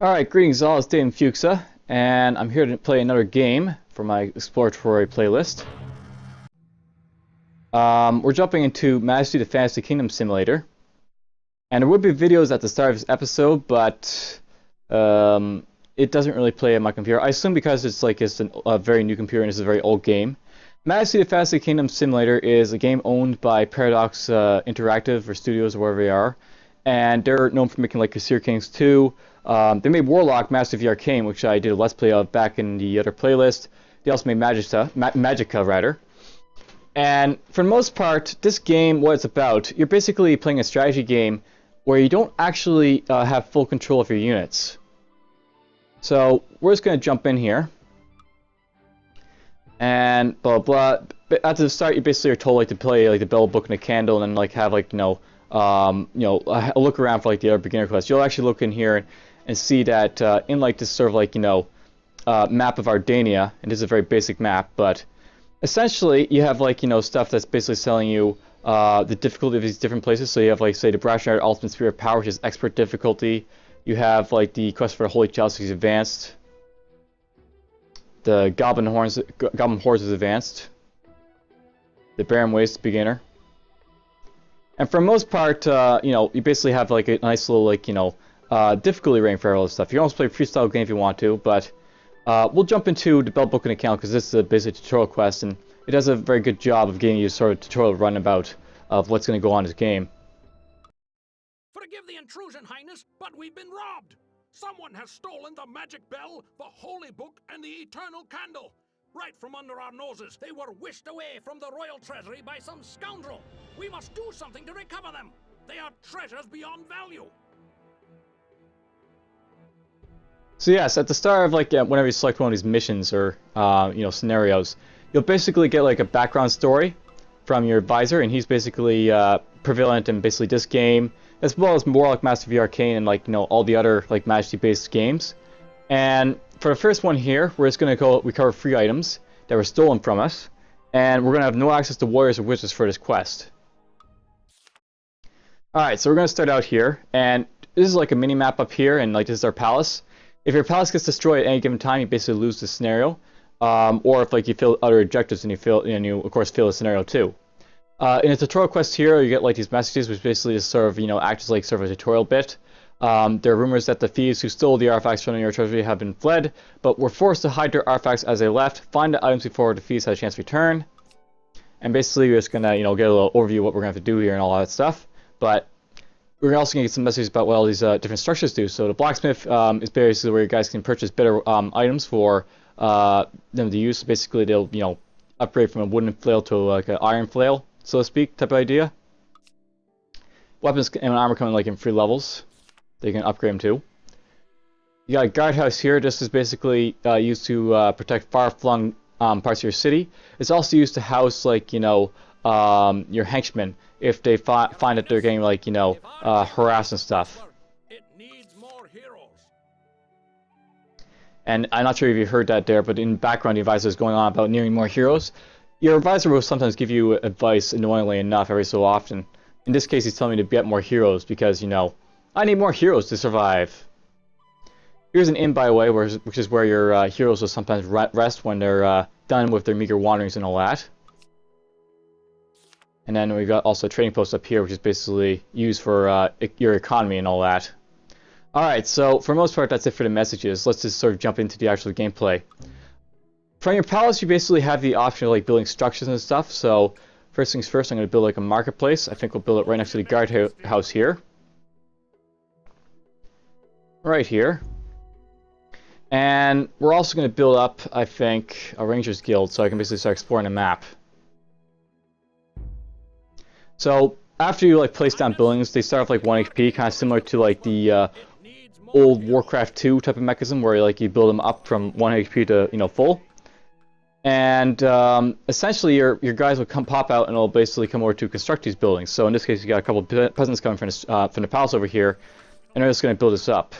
Alright, greetings all, it's DFuxa, and I'm here to play another game for my exploratory playlist. We're jumping into Majesty the Fantasy Kingdom Simulator. And there would be videos at the start of this episode, but it doesn't really play on my computer. I assume because it's a very new computer and it's a very old game. Majesty the Fantasy Kingdom Simulator is a game owned by Paradox Interactive or Studios or wherever they are. And they're known for making like Crusader Kings 2. They made Warlock Master of the Arcane, which I did a Let's Play of back in the other playlist. They also made Magica rather. And for the most part, this game, what it's about, you're basically playing a strategy game where you don't actually have full control of your units. So we're just going to jump in here. And blah blah. But at the start, you basically are told like to play like the Bell Book and a Candle, and then like have like a look around for like the other beginner quests. You'll actually look in here and see that in like this sort of like map of Ardania, and this is a very basic map, but essentially you have like stuff that's basically telling you the difficulty of these different places. So you have like say the Brash Knight Ultimate Spear of Power, which is expert difficulty. You have like the quest for the Holy Chalice, which is advanced. The Goblin Hordes is advanced. The Barren Waste beginner. And for the most part, you basically have like a nice little difficulty rating for all this stuff. You can also play a freestyle game if you want to, but we'll jump into the Bell Book and account because this is a basic tutorial quest, and it does a very good job of giving you sort of tutorial runabout of what's going to go on in this game. Forgive the intrusion, Highness, but we've been robbed. Someone has stolen the magic bell, the holy book, and the eternal candle. Right from under our noses, they were whisked away from the royal treasury by some scoundrel. We must do something to recover them. They are treasures beyond value. So yes, at the start of whenever you select one of these missions or scenarios, you'll basically get like a background story from your advisor, and he's basically prevalent in basically this game, as well as Warlock Master of the Arcane and all the other like Majesty-based games. And for the first one here, we're just going to go recover 3 items that were stolen from us, and we're going to have no access to warriors or wizards for this quest. Alright, so we're going to start out here, and this is like a mini-map up here, and like this is our palace. If your palace gets destroyed at any given time, you basically lose the scenario, or if like you fail other objectives and you of course fail the scenario too. In a tutorial quest here, you get like these messages, which basically just sort of act as like sort of a tutorial bit. There are rumors that the thieves who stole the artifacts from your treasury have been fled, but were forced to hide their artifacts as they left. Find the items before the thieves had a chance to return. And basically, we're just gonna get a little overview of what we're gonna have to do here and all that stuff. But we're also gonna get some messages about what all these different structures do. So the blacksmith is basically where you guys can purchase better items for them to use. So basically, they'll upgrade from a wooden flail to like an iron flail, so to speak, type of idea. Weapons and armor come in like in 3 levels. They can upgrade them to. You got a guardhouse here. This is basically used to protect far-flung parts of your city. It's also used to house your henchmen if they find that they're getting harassed and stuff. It needs more heroes. And I'm not sure if you heard that there, but in the background the advisor is going on about needing more heroes. Your advisor will sometimes give you advice annoyingly enough every so often. In this case, he's telling me to get more heroes because I need more heroes to survive. Here's an inn, by the way, which is where your heroes will sometimes rest when they're done with their meager wanderings and all that. And then we've got also a trading post up here, which is basically used for your economy and all that. Alright, so for the most part, that's it for the messages. Let's just sort of jump into the actual gameplay. From your palace, you basically have the option of like building structures and stuff. So first things first, I'm going to build like a marketplace. I think we'll build it right next to the guardhouse here. Right here. And we're also going to build up, I think, a Rangers Guild so I can basically start exploring the map. So after you place down buildings, they start off like 1 HP, kind of similar to like the old Warcraft 2 type of mechanism where you build them up from 1 HP to full. And essentially your guys will pop out and will basically come over to construct these buildings. So in this case, you got a couple of peasants coming from the palace over here, and they're just going to build this up.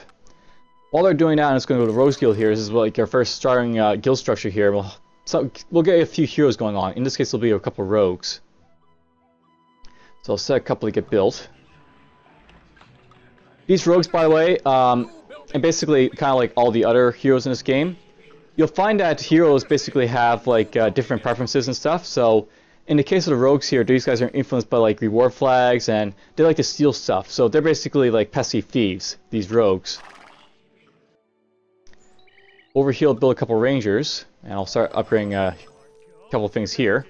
While they're doing that, I'm just going to go to the Rose Guild here. This is like our first starting guild structure here. We'll get a few heroes going on. In this case, there'll be a couple of rogues. So I'll set a couple to get built. These rogues, by the way, and basically kind of like all the other heroes in this game, you'll find that heroes basically have like different preferences and stuff. So in the case of the rogues here, these guys are influenced by like reward flags, and they like to steal stuff. So they're basically like pesky thieves, these rogues. Over here, I'll build a couple rangers, and I'll start upgrading a couple things here.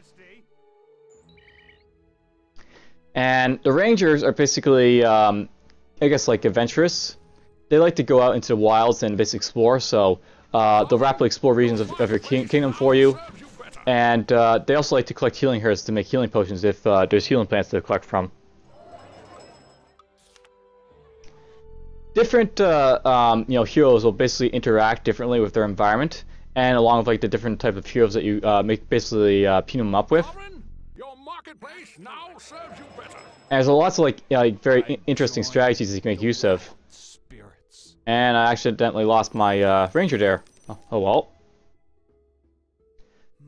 And the rangers are basically, I guess, like adventurous. They like to go out into the wilds and basically explore. So they'll rapidly explore regions of your kingdom for you. And they also like to collect healing herbs to make healing potions if there's healing plants to collect from. Different heroes will basically interact differently with their environment, and along with like the different type of heroes that you basically team them up with. Your marketplace now serves you better. And there's lots of like very interesting strategies that you can make use of. And I accidentally lost my ranger there. Oh well.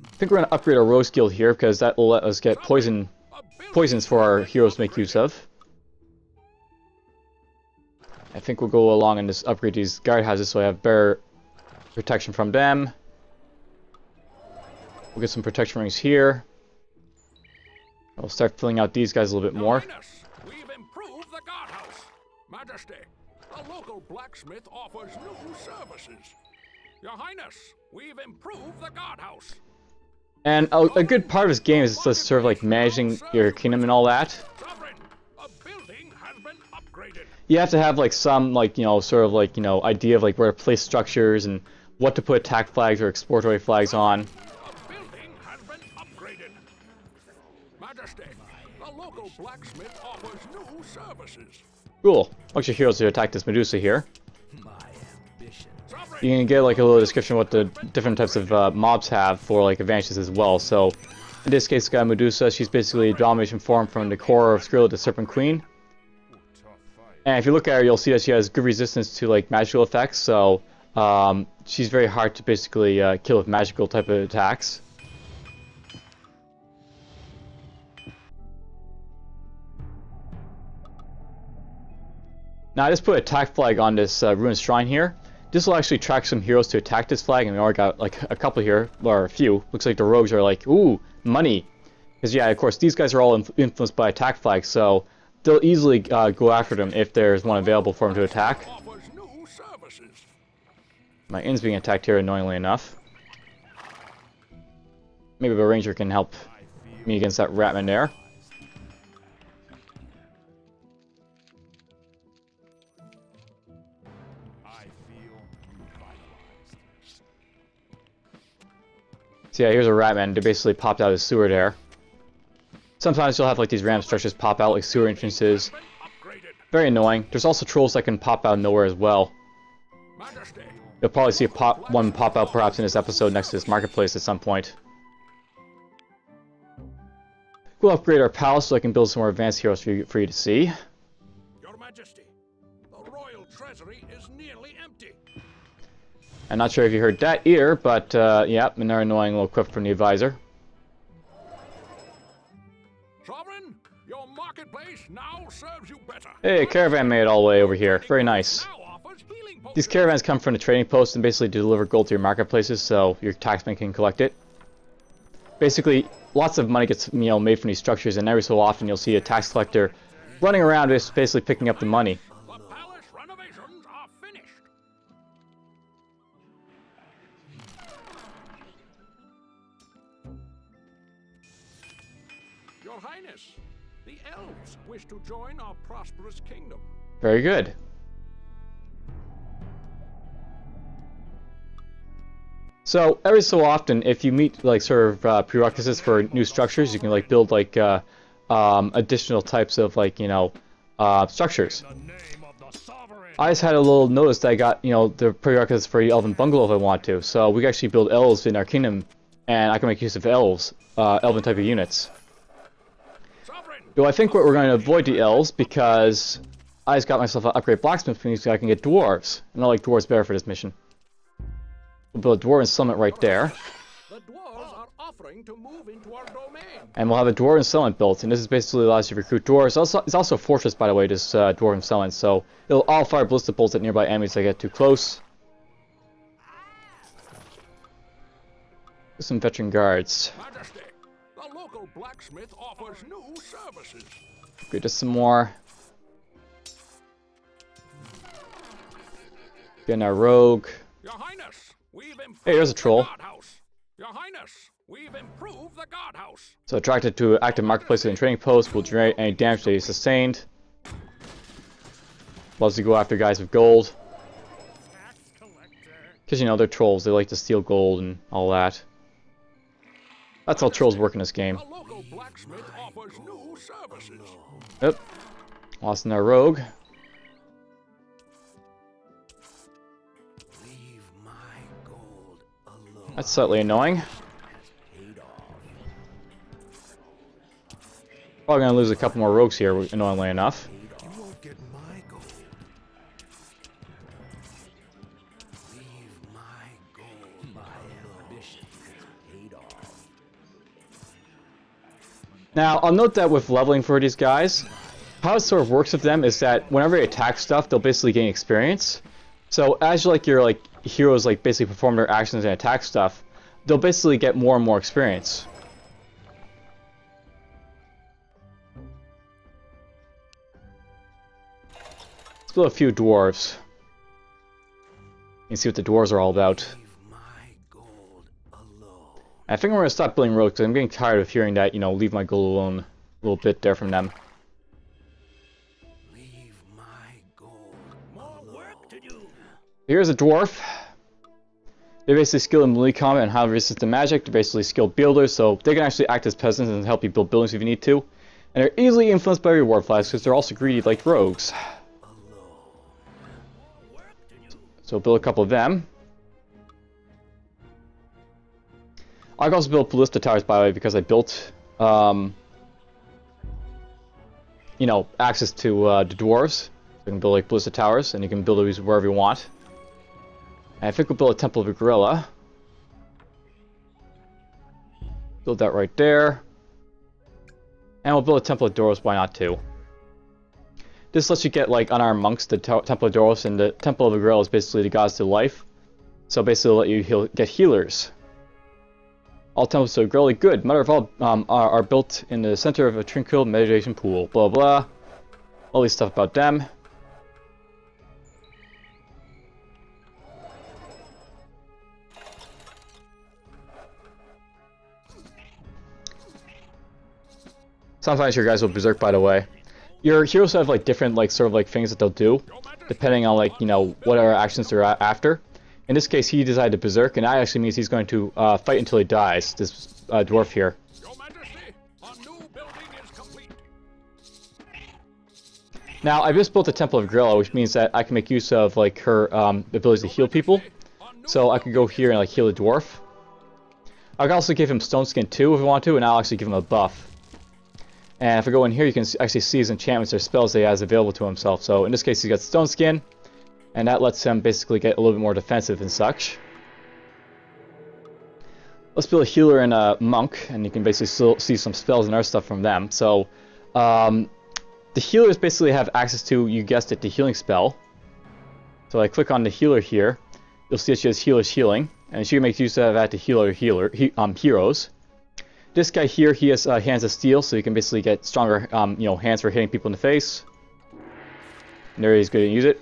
I think we're going to upgrade our rogue skill here, because that will let us get poisons for our heroes to make use of. I think we'll go along and just upgrade these guard houses so I have better protection from them. We'll get some protection rings here. We'll start filling out these guys a little bit more. Highness, we've improved the guardhouse. Majesty, a local blacksmith offers new services. Your Highness, we've improved the guardhouse. And a good part of this game is just sort of like managing your kingdom and all that. Sovereign, a building has been upgraded. You have to have like some like sort of like idea of like where to place structures and what to put attack flags or exploratory flags on. A building has been upgraded. Majesty, a local blacksmith offers new services. Cool. Bunch of heroes to attack this Medusa here. You can get like a little description of what the different types of mobs have for like advantages as well. So in this case, got Medusa. She's basically a domination form from the core of Skrilla, the Serpent Queen. And if you look at her, you'll see that she has good resistance to like magical effects. So she's very hard to basically kill with magical type of attacks. Now I just put attack flag on this ruined shrine here. This will actually track some heroes to attack this flag, and we already got like a couple here, or a few. Looks like the rogues are like, ooh, money. Because yeah, of course, these guys are all influenced by attack flags, so they'll easily go after them if there's one available for them to attack. My inn's being attacked here, annoyingly enough. Maybe the ranger can help me against that ratman there. So yeah, here's a ratman. They basically popped out of the sewer there. Sometimes you'll have like these random structures pop out like sewer entrances. Very annoying. There's also trolls that can pop out of nowhere as well. You'll probably see one pop out perhaps in this episode next to this marketplace at some point. We'll upgrade our palace so I can build some more advanced heroes for you to see. Your Majesty, the royal treasury is nearly empty. I'm not sure if you heard that either, but yeah, another annoying little quip from the advisor. Sovereign, your marketplace now serves you better. Hey, a caravan made it all the way over here. Very nice. These caravans come from the trading post and basically deliver gold to your marketplaces, so your taxman can collect it. Basically, lots of money gets made from these structures, and every so often you'll see a tax collector running around just basically picking up the money. The palace renovations are finished. Your Highness, the elves wish to join our prosperous kingdom. Very good. So every so often, if you meet like sort of prerequisites for new structures, you can like build like additional types of like structures. I just had a little notice that I got the prerequisites for the elven bungalow if I want to. So we can actually build elves in our kingdom, and I can make use of elves, elven type of units. Though I think we're going to avoid the elves because I just got myself an upgrade blacksmith so I can get dwarves, and I like dwarves better for this mission. We'll build a dwarven summit right there. The dwarves are offering daring to move into our domain. And we'll have a dwarven settlement built, and this is basically allows you to recruit dwarves. It's also a fortress, by the way, this dwarven settlement, so it'll all fire ballistic bolts at nearby enemies that get too close. Some veteran guards. Majesty, the local blacksmith offers new services. Okay, just some more. Getting our rogue. Your Highness, we've improved Hey, there's a troll. the guardhouse. Your Highness, we've improved the guardhouse. So attracted to active marketplace and trading post will generate any damage that he sustained. Loves to go after guys with gold. Because, you know, they're trolls. They like to steal gold and all that. That's how trolls work in this game. The local blacksmith offers new services. Yep. Lost in our rogue. Leave my gold alone. That's slightly annoying. Probably gonna lose a couple more rogues here, annoyingly enough. You won't get my gold. Leave my gold. My ambition is paid off. Now, I'll note that with leveling for these guys, how it sort of works with them is that whenever they attack stuff, they'll basically gain experience. So as your heroes basically perform their actions and attack stuff, they'll basically get more and more experience. Let's build a few dwarves. You can see what the dwarves are all about. Leave my gold alone. I think we're gonna stop building rogues because I'm getting tired of hearing that, you know, leave my gold alone a little bit there from them. Leave my gold More alone. work to do. Here's a dwarf. They're basically skilled in melee combat and how to resist the magic. They're basically skilled builders, so they can actually act as peasants and help you build buildings if you need to. And they're easily influenced by reward flags because they're also greedy like rogues. So build a couple of them. I can also build ballista towers, by the way, because I built, you know, access to the dwarves. You can build like ballista towers, and you can build these wherever you want. And I think we'll build a temple of a gorilla. Build that right there. And we'll build a temple of Doros, why not too? This lets you get like unarmed monks, the temple of Doros, and the temple of the gorilla is basically the gods to life. So basically it'll let you get healers. All temples are really good. Mother of all are built in the center of a tranquil meditation pool. Blah blah. All these stuff about them. Sometimes your guys will berserk, by the way. Your heroes have like different things that they'll do, depending on you know whatever actions they're after. In this case, he decided to berserk, and that actually means he's going to fight until he dies. This dwarf here. Your Majesty, a new building is complete. Now, I just built the Temple of Gorilla, which means that I can make use of like her ability to heal people. So I could go here and like heal a dwarf. I can also give him Stone Skin too if I want to, and I'll actually give him a buff. And if I go in here, you can actually see his enchantments or spells that he has available to himself. So in this case, he's got Stone Skin, and that lets him basically get a little bit more defensive and such. Let's build a healer and a monk, and you can basically still see some spells and other stuff from them. So the healers basically have access to, you guessed it, the healing spell. So I click on the healer here, you'll see that she has healer's healing, and she can make use of that to heal her heroes. This guy here, he has hands of steel, so you can basically get stronger, you know, hands for hitting people in the face. And there he's going to use it.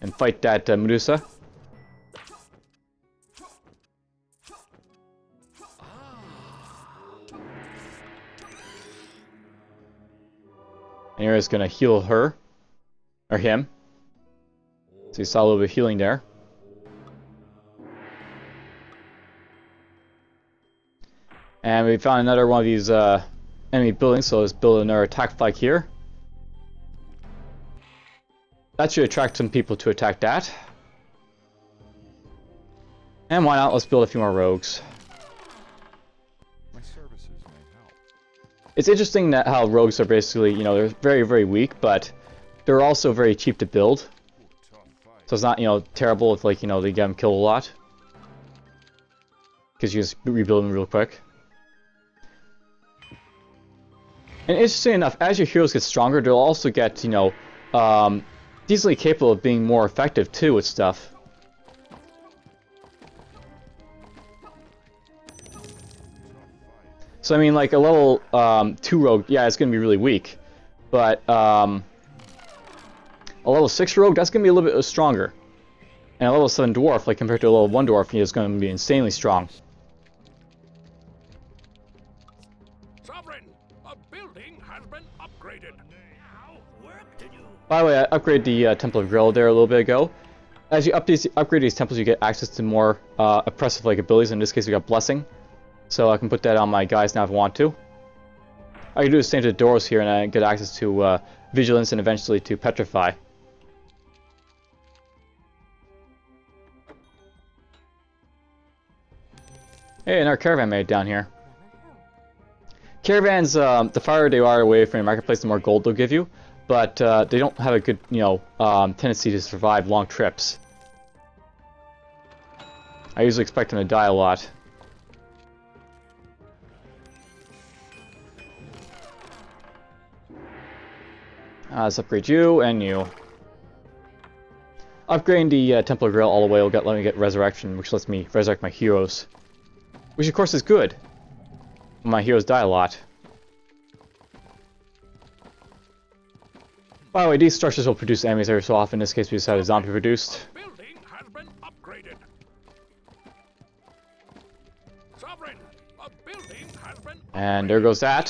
And fight that Medusa. And here he's going to heal her. Or him. So you saw a little bit of healing there. And we found another one of these enemy buildings, so let's build another attack flag here. That should attract some people to attack that. And why not, let's build a few more rogues. My services may help. It's interesting that how rogues are basically, you know, they're very, very weak, but they're also very cheap to build. Tough fight. So it's not, you know, terrible if, like, you know, they get them killed a lot. because you just rebuild them real quick. And interesting enough, as your heroes get stronger, they'll also get, you know, decently capable of being more effective too with stuff. So I mean, like a level 2 rogue, yeah, it's gonna be really weak, but a level 6 rogue, that's gonna be a little bit stronger. And a level 7 dwarf, like compared to a level 1 dwarf, is gonna be insanely strong. Sovereign, a building has been upgraded. Now, work to do. By the way, I upgraded the Temple of Grell there a little bit ago. As you upgrade these temples, you get access to more oppressive like abilities. In this case, we got Blessing. So I can put that on my guys now if I want to. I can do the same to the doors here, and I get access to Vigilance and eventually to Petrify. Hey, another caravan made down here. Caravans, the farther they are away from your marketplace, the more gold they'll give you, but they don't have a good, you know, tendency to survive long trips. I usually expect them to die a lot. Let's upgrade you and you. Upgrading the Temple of Grail all the way will let me get Resurrection, which lets me resurrect my heroes. Which of course is good. My heroes die a lot. By the way, these structures will produce enemies every so often. In this case, we just had a zombie produced. Building has been upgraded. Sovereign, a building has been upgraded. And there goes that.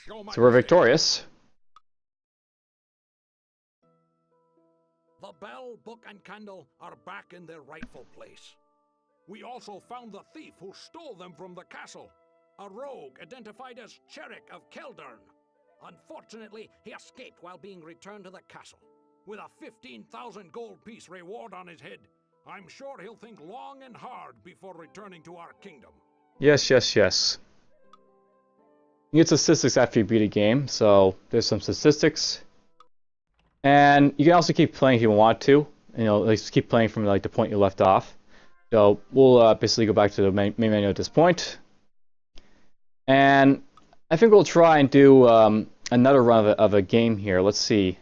So we're victorious. The bell, book, and candle are back in their rightful place. We also found the thief who stole them from the castle, a rogue identified as Cherrick of Keldern. Unfortunately, he escaped while being returned to the castle. With a 15,000 gold piece reward on his head, I'm sure he'll think long and hard before returning to our kingdom. Yes, yes, yes. You get statistics after you beat a game, so there's some statistics. And you can also keep playing if you want to. You know, like keep playing from like the point you left off. So we'll basically go back to the main menu at this point. And I think we'll try and do another run of a game here. Let's see.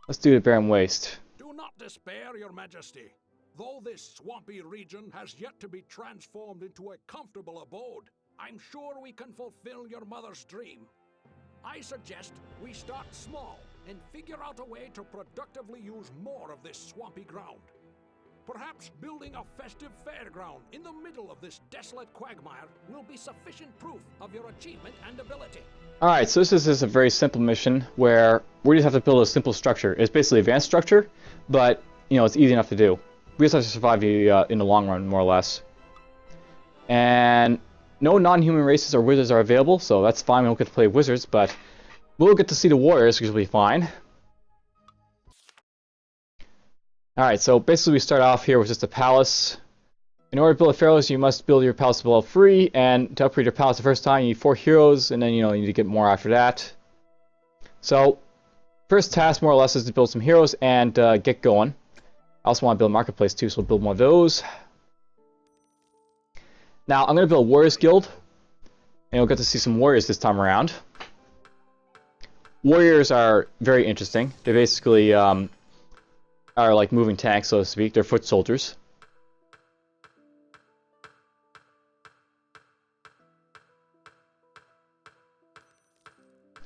Let's do the Barren Waste. Do not despair, Your Majesty. Though this swampy region has yet to be transformed into a comfortable abode, I'm sure we can fulfill your mother's dream. I suggest we start small and figure out a way to productively use more of this swampy ground. Perhaps building a festive fairground in the middle of this desolate quagmire will be sufficient proof of your achievement and ability. Alright, so this is a very simple mission where we just have to build a simple structure. It's basically an advanced structure, but, you know, it's easy enough to do. We just have to survive in the long run, more or less. And no non-human races or wizards are available, so that's fine. We don't get to play wizards, but we'll get to see the warriors, which will be fine. Alright, so basically we start off here with just a palace. In order to build a pharaohs, you must build your palace level 3, and to upgrade your palace the first time, you need 4 heroes, and then, you know, you need to get more after that. So, first task, more or less, is to build some heroes and get going. I also want to build a marketplace too, so we'll build more of those. Now, I'm going to build a warriors guild, and you'll get to see some warriors this time around. Warriors are very interesting. They basically are like moving tanks, so to speak. They're foot soldiers.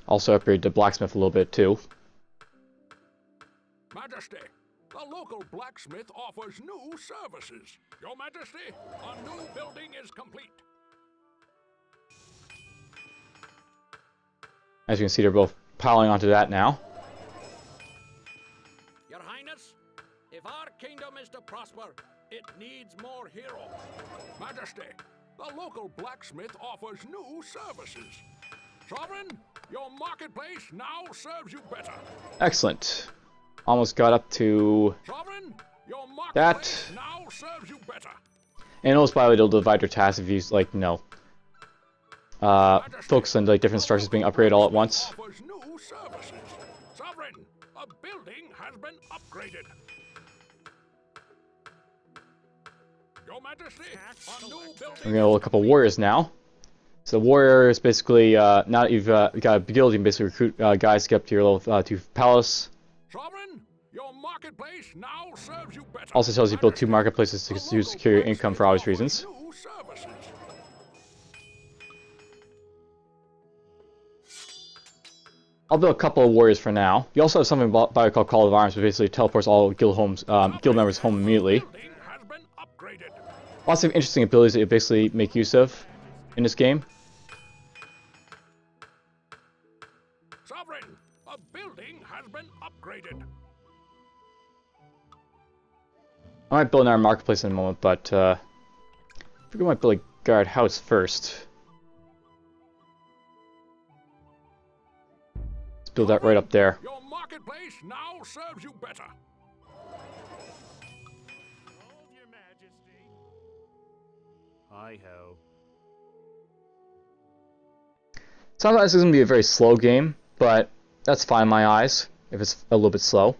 Also upgrade the blacksmith a little bit too. Majesty, the local blacksmith offers new services. Your Majesty, a new building is complete. As you can see, they're both piling onto that now. Your Highness, if our kingdom is to prosper, it needs more heroes. Majesty, the local blacksmith offers new services. Sovereign, your marketplace now serves you better. Excellent. Almost got up to Sovereign, your that. marketplace now serves you better. And also, by the way, they'll divide their tasks if you, like, you know, focus on like different structures being upgraded all at once. Offers new services. Sovereign, a building has been upgraded. Your Majesty, a new building. We're gonna look a couple warriors now. So warrior is basically now that you've got a guild, you can basically recruit guys to get up to your level 2 palace. Sovereign, your marketplace now serves you better. Also tells you to build 2 marketplaces to secure your income for obvious reasons. New services. I'll build a couple of warriors for now. You also have something by called Call of Arms, which basically teleports all guild members home immediately. Building has been upgraded. Lots of interesting abilities that you basically make use of in this game. Sovereign, a building has been upgraded. I might build another marketplace in a moment, but I think I might build a guard house first. Let's build that right up there. Your marketplace now serves you better. Your Majesty. Hi-ho. Sounds like this is going to be a very slow game, but that's fine in my eyes, if it's a little bit slow.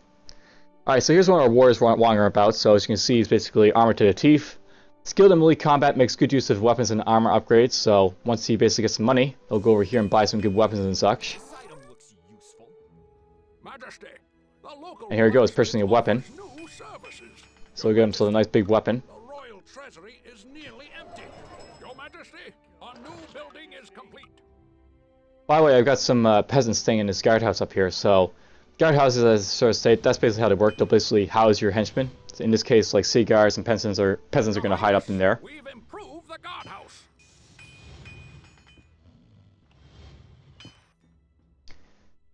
Alright, so here's one of our warriors wandering about. So as you can see, he's basically armored to the teeth. Skilled in melee combat, makes good use of weapons and armor upgrades, so once he basically gets some money, he'll go over here and buy some good weapons and such. This item looks useful. Majesty, the local And here he goes, purchasing a weapon. new services. So we get himself a nice big weapon. The royal treasury is nearly empty. Your Majesty, a new building is complete. By the way, I've got some peasants staying in this guardhouse up here, so guardhouses, as I sort of state, that's basically how they work. They'll basically house your henchmen. So in this case, like sea guards and peasants are going to hide up in there. We've improved the guardhouse.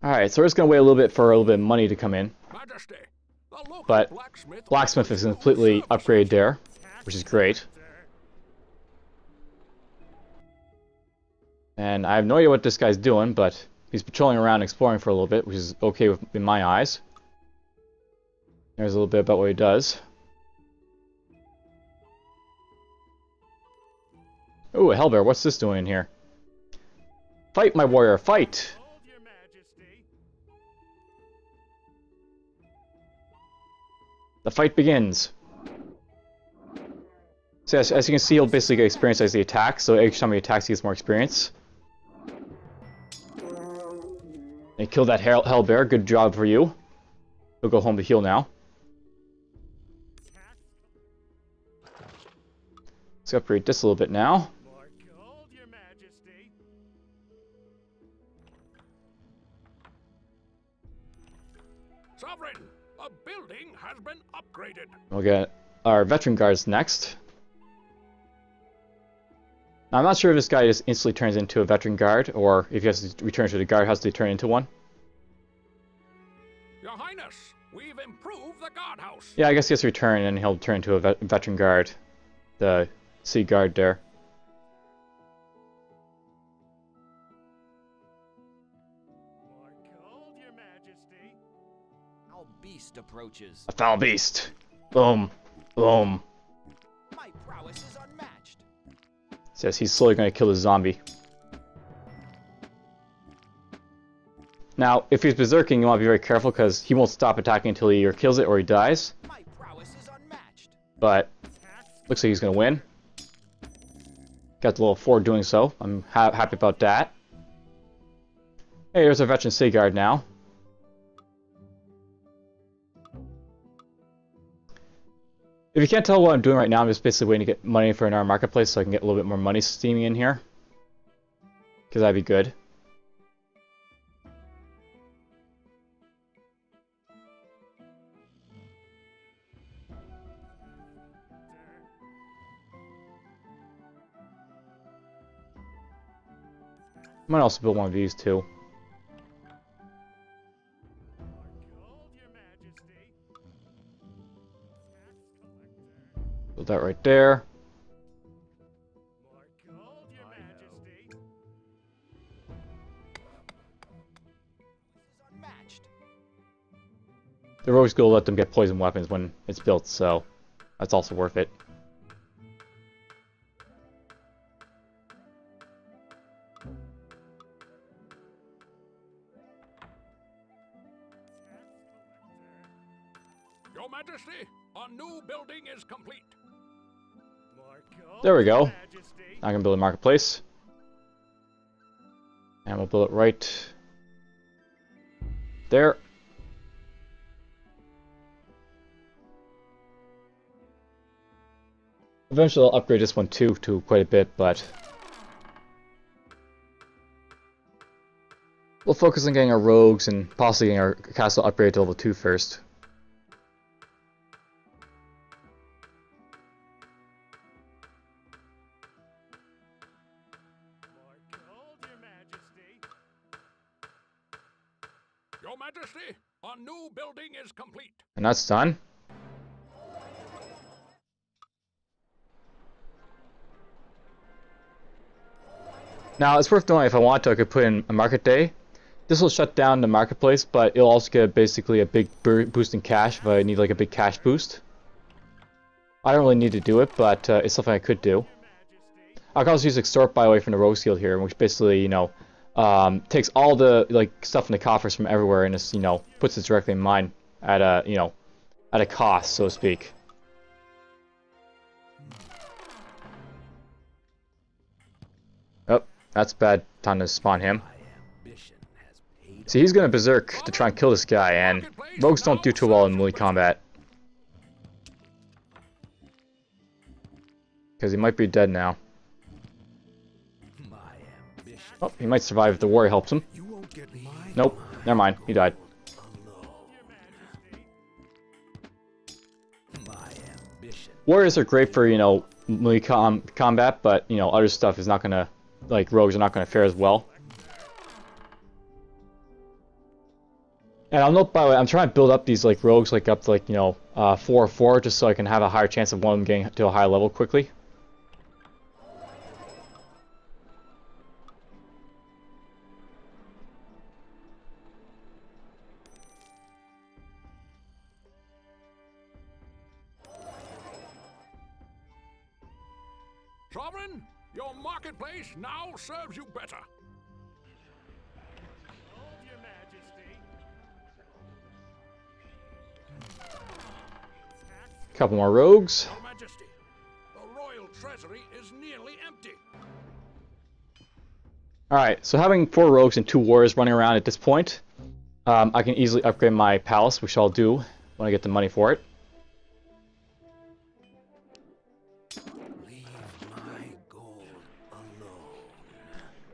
Alright, so we're just going to wait a little bit for a little bit of money to come in. Majesty, the local But blacksmith is completely upgraded there, which is great. And I have no idea what this guy's doing, but he's patrolling around exploring for a little bit, which is okay in my eyes. There's a little bit about what he does. Ooh, a hellbear, what's this doing in here? Fight, my warrior, fight! Your Majesty. The fight begins. So as you can see, he'll basically get experience as he attacks, so each time he attacks, he gets more experience. And kill that hellbear, good job for you. He'll go home to heal now. Let's upgrade this a little bit now. More gold, Your Majesty. Sovereign, a building has been upgraded. We'll get our veteran guards next. Now, I'm not sure if this guy just instantly turns into a veteran guard, or if he has to return to the guardhouse to turn into one. Your Highness, we've improved the guardhouse. Yeah, I guess he has to return and he'll turn into a veteran guard. The sea guard there. More gold, Your Majesty. Our beast approaches. A foul beast. Boom. Boom. My prowess is unmatched. Says he's slowly going to kill the zombie. Now, if he's berserking, you want to be very careful because he won't stop attacking until he either kills it or he dies. My prowess is unmatched. But looks like he's going to win. Got the level 4 doing so. I'm happy about that. Hey, there's a veteran sea guard now. If you can't tell what I'm doing right now, I'm just basically waiting to get money for our marketplace so I can get a little bit more money steaming in here. Because that'd be good. I might also build one of these too. Gold, Your Majesty. Build that right there. More gold, Your Majesty. This is unmatched. The rogues will let them get poison weapons when it's built, so that's also worth it. Your Majesty, a new building is complete. There we go. I can build a marketplace. And we'll build it right there. Eventually I'll upgrade this one too to quite a bit, but we'll focus on getting our rogues and possibly getting our castle upgraded to level 2 first. Your Majesty, our new building is complete. And that's done. Now, it's worth knowing if I want to, I could put in a market day. This will shut down the marketplace, but it'll also get basically a big boost in cash if I need like a big cash boost. I don't really need to do it, but it's something I could do. I can also use extort, by the way, from the Rogues Guild here, which basically, you know, takes all the like stuff in the coffers from everywhere and just, you know, puts it directly in mine at a, you know, at a cost, so to speak. Oh, that's bad time to spawn him. See, he's gonna berserk to try and kill this guy, and rogues don't do too well in melee combat. Because he might be dead now. Oh, he might survive if the warrior helps him. Nope, never mind, he died. Warriors are great for, you know, melee combat, but, you know, other stuff is not gonna, like, rogues are not gonna fare as well. And I'll note, by the way, I'm trying to build up these, like, rogues, like, up to, like, you know, 4 or 4, just so I can have a higher chance of one of them getting to a higher level quickly. Sovereign, your marketplace now serves you better. Your Majesty. Couple more rogues. Your Majesty, the royal treasury is nearly empty. Alright, so having 4 rogues and 2 warriors running around at this point, I can easily upgrade my palace, which I'll do when I get the money for it.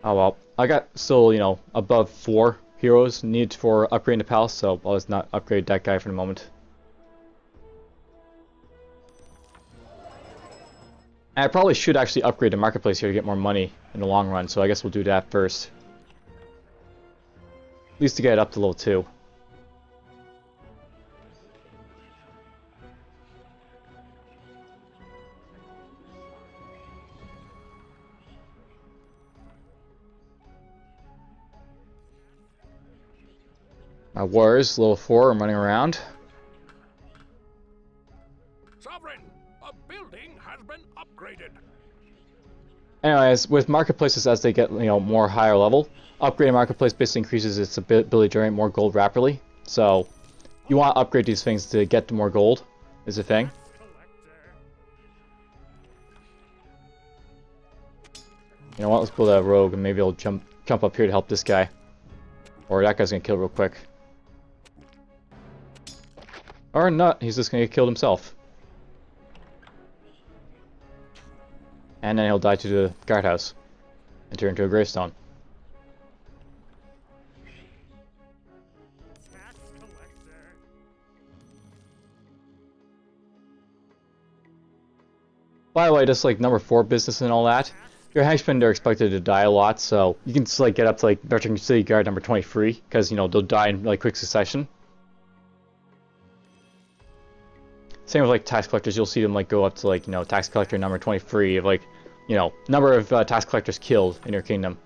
Oh well, I got still, you know, above 4 heroes needed for upgrading the palace, so I'll just not upgrade that guy for the moment. And I probably should actually upgrade the marketplace here to get more money in the long run, so I guess we'll do that first. At least to get it up to level 2. My warriors, level 4, I'm running around. Sovereign, a building has been upgraded. Anyways, with marketplaces as they get, you know, more higher level, upgrading marketplace basically increases its ability to generate more gold rapidly. So, you want to upgrade these things to get to more gold, is the thing. You know what, let's build a rogue and maybe I'll jump up here to help this guy. Or that guy's gonna kill real quick. Or not, he's just gonna get killed himself. And then he'll die to the guardhouse and turn into a gravestone. By the way, just like number 4 business and all that, your henchmen are expected to die a lot, so you can just like get up to like Veteran City Guard number 23, because you know they'll die in like quick succession. Same with like tax collectors, you'll see them like go up to like, you know, tax collector number 23 of like, you know, number of tax collectors killed in your kingdom.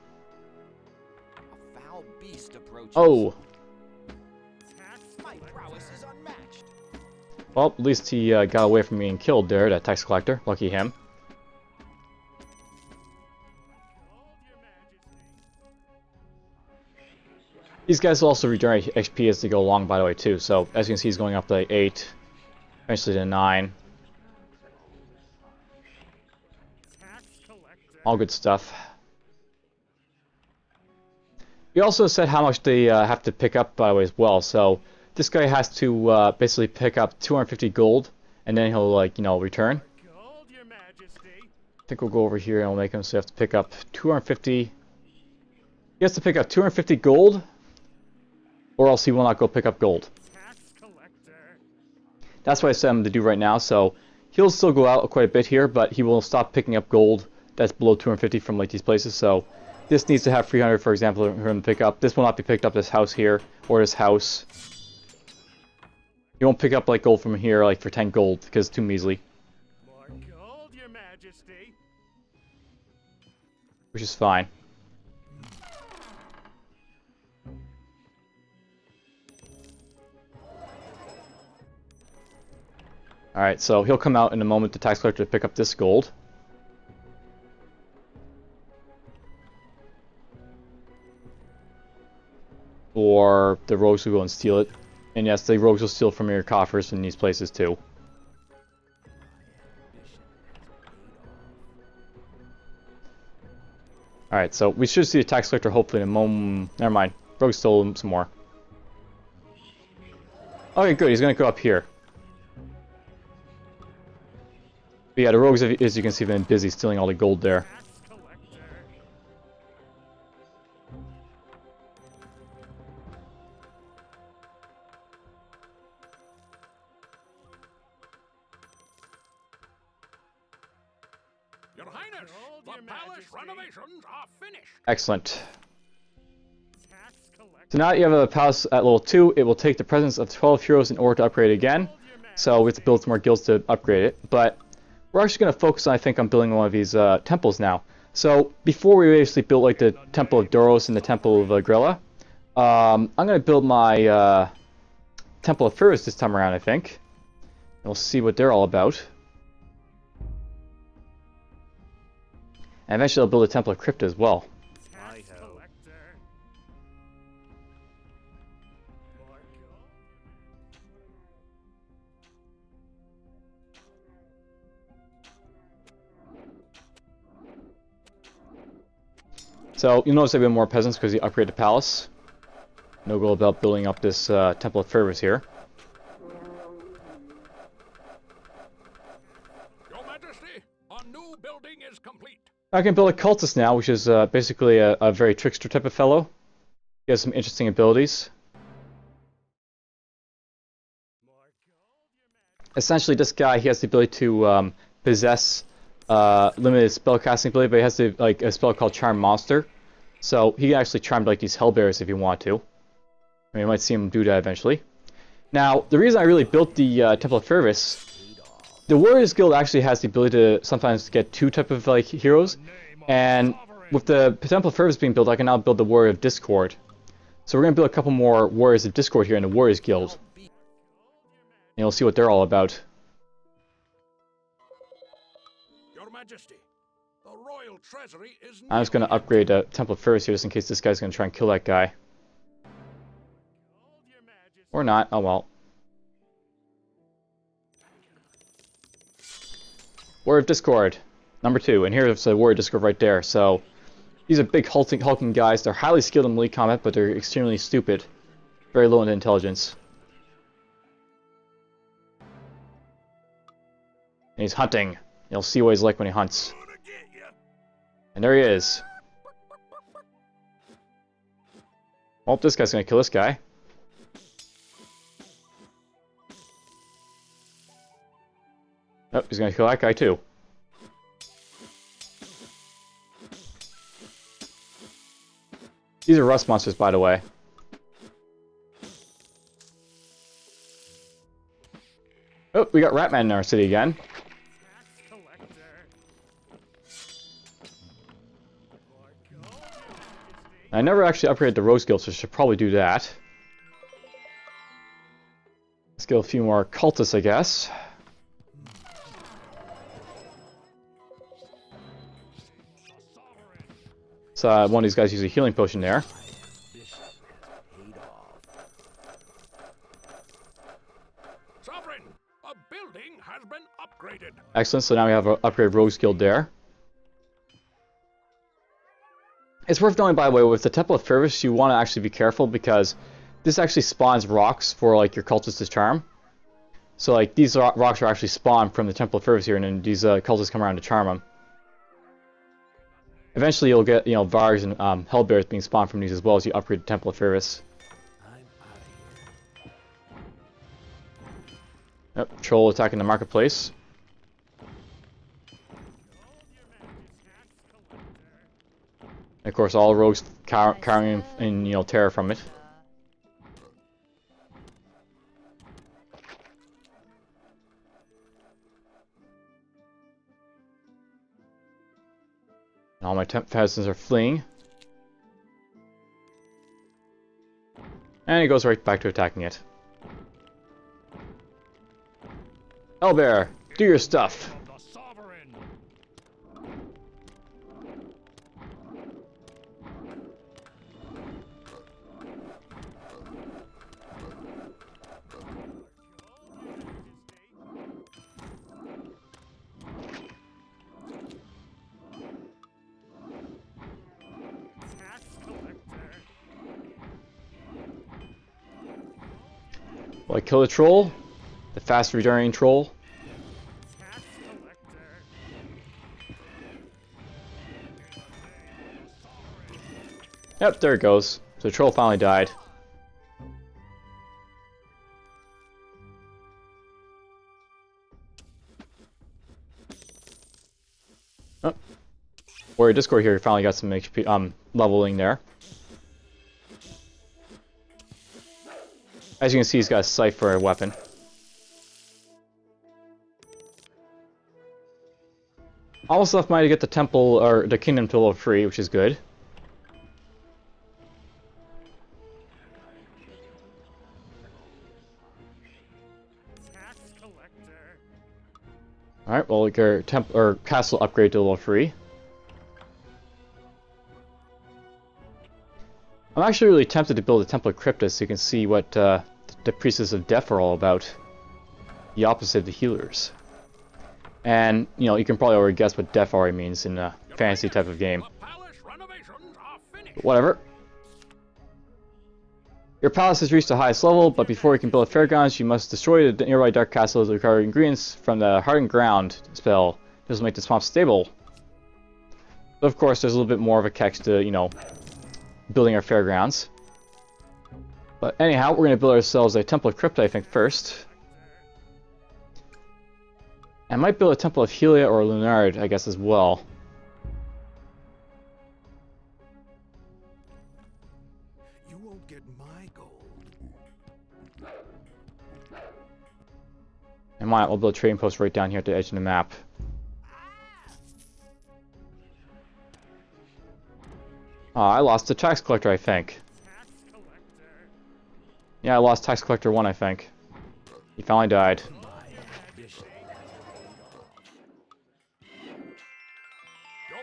A foul beast approaches. Oh, My prowess is unmatched. well, at least he got away from being killed there, that tax collector. Lucky him. These guys will also regenerate XP as they go along, by the way, too. So, as you can see, he's going up to 8, eventually to 9. All good stuff. We also said how much they have to pick up, by the way, as well. So this guy has to basically pick up 250 gold, and then he'll, like, you know, return. Gold, Your Majesty. I think we'll go over here and we'll make him so you have to pick up 250. He has to pick up 250 gold, or else he will not go pick up gold. Tax collector. That's what I set him to do right now. So he'll still go out quite a bit here, but he will stop picking up gold that's below 250 from like these places. So this needs to have 300, for example, for him to pick up. This will not be picked up, this house here, or this house. You won't pick up like gold from here, like for 10 gold, because it's too measly. More gold, Your Majesty. Which is fine. Alright, so he'll come out in a moment, the tax collector, to pick up this gold. Or the rogues will go and steal it. And yes, the rogues will steal from your coffers in these places too. Alright, so we should see the tax collector hopefully in a moment. Never mind. Rogues stole some more. Okay, good. He's going to go up here. But yeah, the rogues, as you can see, have been busy stealing all the gold there. Tax collector. Your Highness, Gold, the Your palace Majesty. renovations are finished. Excellent. Tax collector. So now that you have a palace at level 2, it will take the presence of 12 heroes in order to upgrade it again. So we have to build some more guilds to upgrade it. But we're actually going to focus, I think, on building one of these temples now. So before we basically built like the Temple of Doros and the Temple of Grilla, I'm going to build my Temple of Furus this time around, I think. And we'll see what they're all about. And eventually I'll build a Temple of Crypta as well. Tax collector. More gold. So you'll notice there have been more peasants because you upgrade the palace. No goal about building up this Temple of Furus here. Your Majesty, a new building is complete. I can build a cultist now, which is basically a very trickster type of fellow. He has some interesting abilities. More gold, Essentially, this guy, he has the ability to possess limited spellcasting ability, but he has like a spell called Charm Monster. So he can actually charm like these hellbearers if you want to. I mean, you might see him do that eventually. Now, the reason I really built the Temple of Furus, the Warriors Guild actually has the ability to sometimes get two type of like heroes, and with the Temple of Furus being built, I can now build the Warrior of Discord. So we're gonna build a couple more Warriors of Discord here in the Warriors Guild, and you'll see what they're all about. Your Majesty, the royal treasury is I'm just gonna nearly upgrade Temple of Furus here just in case this guy's gonna try and kill that guy. Your Majesty. Or not, oh well. Warrior of Discord, number 2, and here's the Warrior of Discord right there. So these are big hulking guys. They're highly skilled in melee combat, but they're extremely stupid. Very low in intelligence. And he's hunting. You'll see what he's like when he hunts. gonna get you. And there he is. Well, this guy's gonna kill this guy. Oh, he's gonna kill that guy too. These are rust monsters, by the way. Oh, we got Ratman in our city again. Tax collector. More gold, Your Majesty. I never actually upgraded the Rose Guild, so I should probably do that. Let's get a few more cultists, I guess. So one of these guys uses a healing potion there. Sovereign, a building has been upgraded. Excellent, so now we have an upgraded Rogues Guild there. It's worth knowing, by the way, with the Temple of Fervus, you want to actually be careful because this actually spawns rocks for like your cultists to charm. So like these rocks are actually spawned from the Temple of Fervus here, and then these cultists come around to charm them. Eventually, you'll get Vargs and Hellbears being spawned from these as well as you upgrade the Temple of Fervus. Yep, troll attacking the marketplace. And of course, all rogues carrying in terror from it. And all my temp peasants are fleeing. And he goes right back to attacking it. Hellbear, do your stuff. The sovereign. Tax collector. Will I kill the troll? The fast regenerating troll? Tax collector. Yep, there it goes. So the troll finally died. Oh. Warrior Discord here finally got some HP, leveling there. As you can see, he's got a scythe for a weapon. Almost left money to get the temple, or the kingdom to level 3, which is good. Tax collector. Alright, well, we get our castle upgrade to level 3. I'm actually really tempted to build a Temple of Cryptus so you can see what the Priestess of Death are all about. The opposite of the healers. And, you can probably already guess what Death already means in a fantasy type of game. The palace renovations are finished. But whatever. Your palace has reached the highest level, but before you can build a fairgrounds, you must destroy the nearby dark castles to recover ingredients from the Hardened Ground spell. This will make the swamp stable. But of course, there's a little bit more of a catch to, building our fairgrounds. But anyhow, we're going to build ourselves a Temple of Crypta, I think, first. I might build a Temple of Helia or Lunard, I guess, as well. You won't get my gold. And why not? We'll build a trading post right down here at the edge of the map. I lost the tax collector, I think. Tax collector. Yeah, I lost tax collector 1, I think. He finally died. Your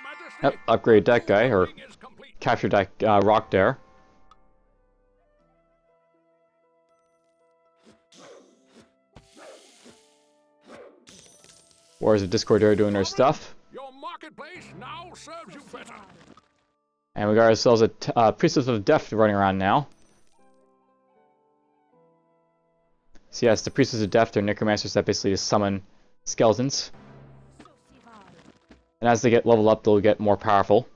Majesty, Yep, upgrade that guy, or building is complete. capture that rock there. Warriors of Discord are doing their stuff. Your marketplace now serves you better. And we got ourselves a Priestess of Death running around now. So yes, the Priestess of Death are necromancers that basically just summon skeletons. And as they get leveled up, they'll get more powerful.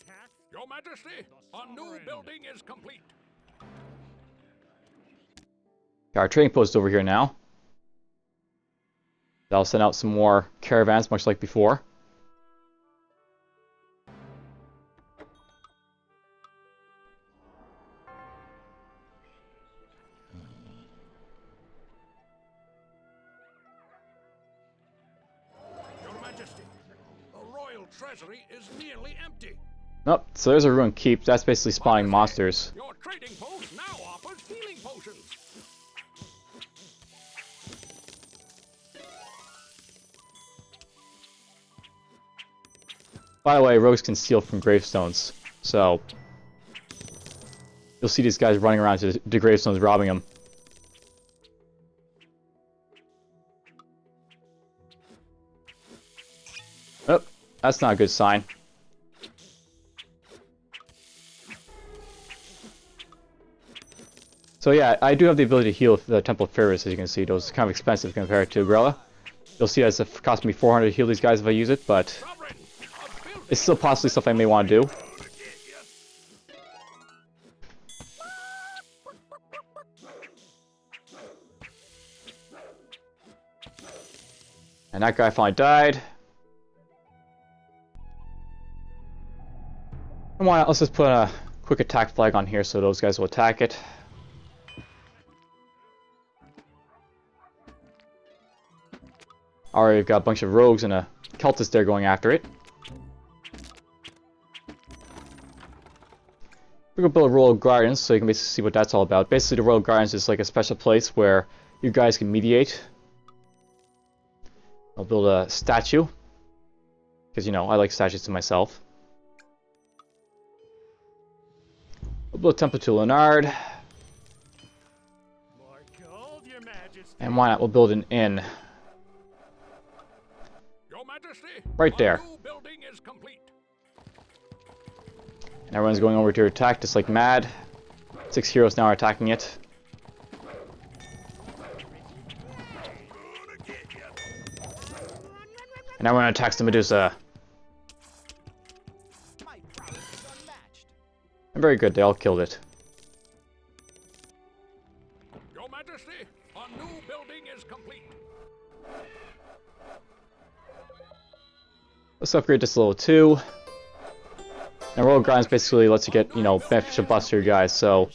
Tax. Your Majesty, a new building is complete. Got our trading post over here now. That'll send out some more caravans, much like before. Your Majesty, the royal treasury is nearly empty. Nope, so there's a ruined keep. That's basically spawning monsters. Your trading post now offers healing potions. By the way, rogues can steal from gravestones, so you'll see these guys running around to the gravestones robbing them. Oh, That's not a good sign. So yeah, I do have the ability to heal the Temple of Ferris, as you can see. Those kind of expensive compared to Grella. You'll see it's cost me 400 to heal these guys if I use it, but it's still possibly stuff I may want to do. And that guy finally died. And why not? Let's just put a quick attack flag on here so those guys will attack it. Alright, we've got a bunch of rogues and a cultist there going after it. We're going to build a Royal Gardens so you can basically see what that's all about. Basically, the Royal Gardens is like a special place where you guys can mediate. I'll build a statue. Because, you know, I like statues to myself. We'll build a temple to Leonard. More gold, Your Majesty. And why not? We'll build an inn. Your Majesty, Right there. our new building is complete. And everyone's going over to attack just like mad. 6 heroes now are attacking it. And everyone attacks the Medusa. And very good, they all killed it. Your Majesty, our new building is complete. Let's upgrade this to level 2. And Royal Gardens basically lets you get, you know, beneficial buffs to your guys, so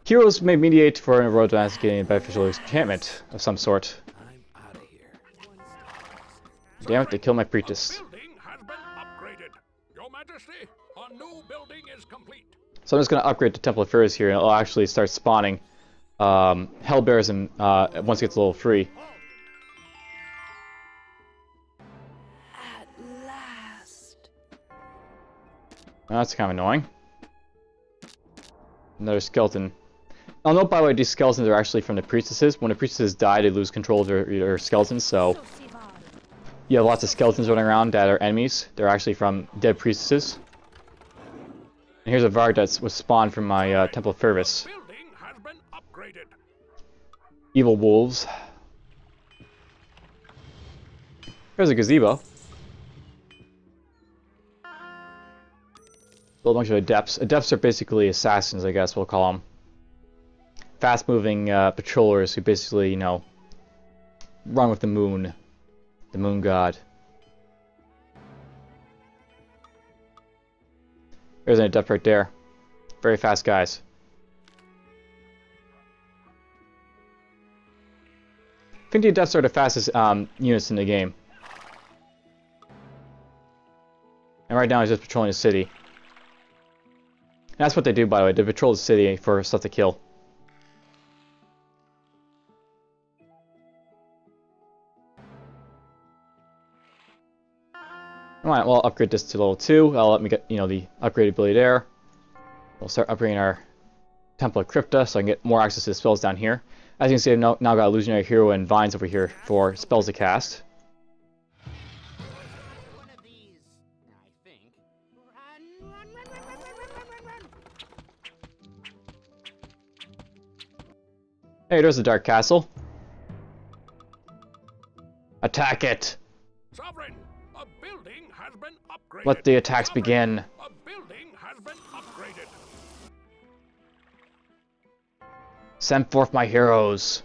heroes may mediate for a Royal Gardens getting a beneficial enchantment of some sort. I'm out of here. Damn it, they killed my priestess. Building has been upgraded. Your Majesty, our new building is complete. So I'm just going to upgrade the Temple of Ferris here, and it'll actually start spawning Hellbears and once it gets level 3. At last. That's kind of annoying. Another skeleton. I'll note, by the way, these skeletons are actually from the priestesses. When the priestesses die, they lose control of their skeletons, so you have lots of skeletons running around that are enemies. They're actually from dead priestesses. And here's a Varg that was spawned from my Temple of Ferris. Building has been upgraded. Evil wolves. Here's a gazebo. Build a bunch of adepts. Adepts are basically assassins, I guess we'll call them. Fast-moving patrollers who basically, you know, run with the moon god. There's an adept right there. Very fast guys. I think the adepts are the fastest units in the game. And right now he's just patrolling the city. And that's what they do, by the way. They patrol the city for stuff to kill. Alright, well, I'll upgrade this to level 2. I'll let me get, you know, the upgrade ability there. We'll start upgrading our Temple of Crypta so I can get more access to the spells down here. As you can see, I've now got Illusionary Hero and Vines over here for spells to cast. One of these, I think. Run. Hey, there's the Dark Castle. Attack it! Sovereign, a building has been upgraded. Let the attacks Sovereign, begin. a building has been upgraded. Send forth my heroes.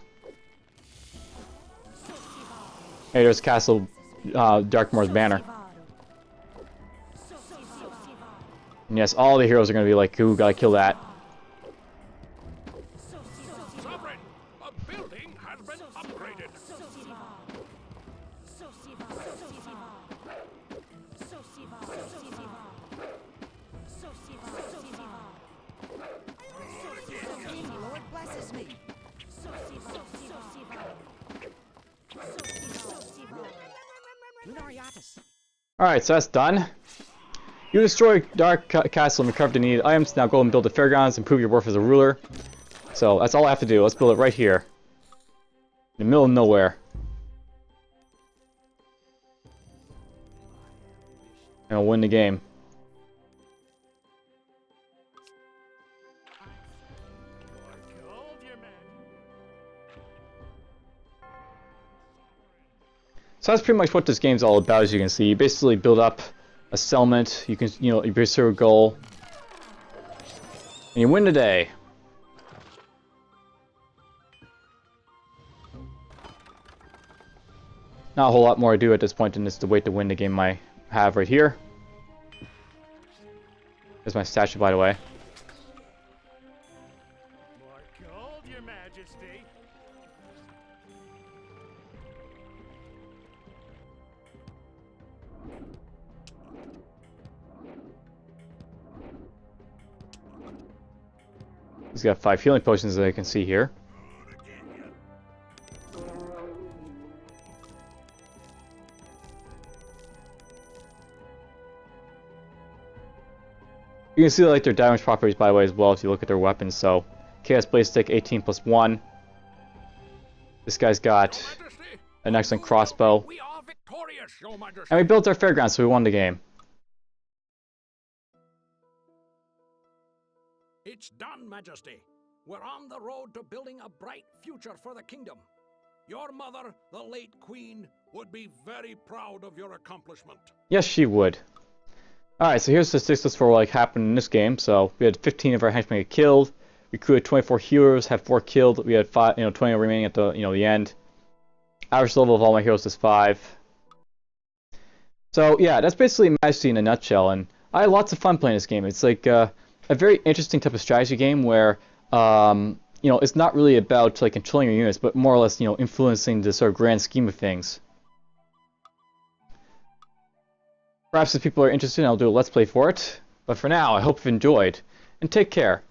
Hey, there's Castle Darkmoor's banner. And yes, all the heroes are gonna be like, ooh, gotta kill that. Sovereign, a building has been upgraded. Lord blesses me. Alright, so that's done. You destroy Dark Castle and recover the needed items. Now go and build the fairgrounds and prove your worth as a ruler. So that's all I have to do. Let's build it right here. In the middle of nowhere. and we'll win the game. Behold your majesty. So that's pretty much what this game's all about, as you can see. You basically build up a settlement, you can, you pursue a goal, and you win the day. Not a whole lot more to do at this point than just to wait to win the game I have right here. There's my statue, by the way. Behold your majesty. He's got 5 healing potions that I can see here. You can see like their damage properties, by the way, as well if you look at their weapons. So Chaos Blade Stick 18 plus 1. This guy's got Majesty, an excellent crossbow. we are victorious, Your Majesty. And we built our fairground, so we won the game. It's done, Majesty. We're on the road to building a bright future for the kingdom. Your mother, the late queen, would be very proud of your accomplishment. Yes, she would. Alright, so here's the statistics for what happened in this game. So we had 15 of our henchmen get killed. We recruited 24 heroes, had 4 killed. We had 20 remaining at the the end. Average level of all my heroes is 5. So yeah, that's basically Majesty in a nutshell. And I had lots of fun playing this game. It's like a very interesting type of strategy game where it's not really about like controlling your units, but more or less influencing the sort of grand scheme of things. Perhaps if people are interested, I'll do a Let's Play for it. But for now, I hope you've enjoyed, and take care.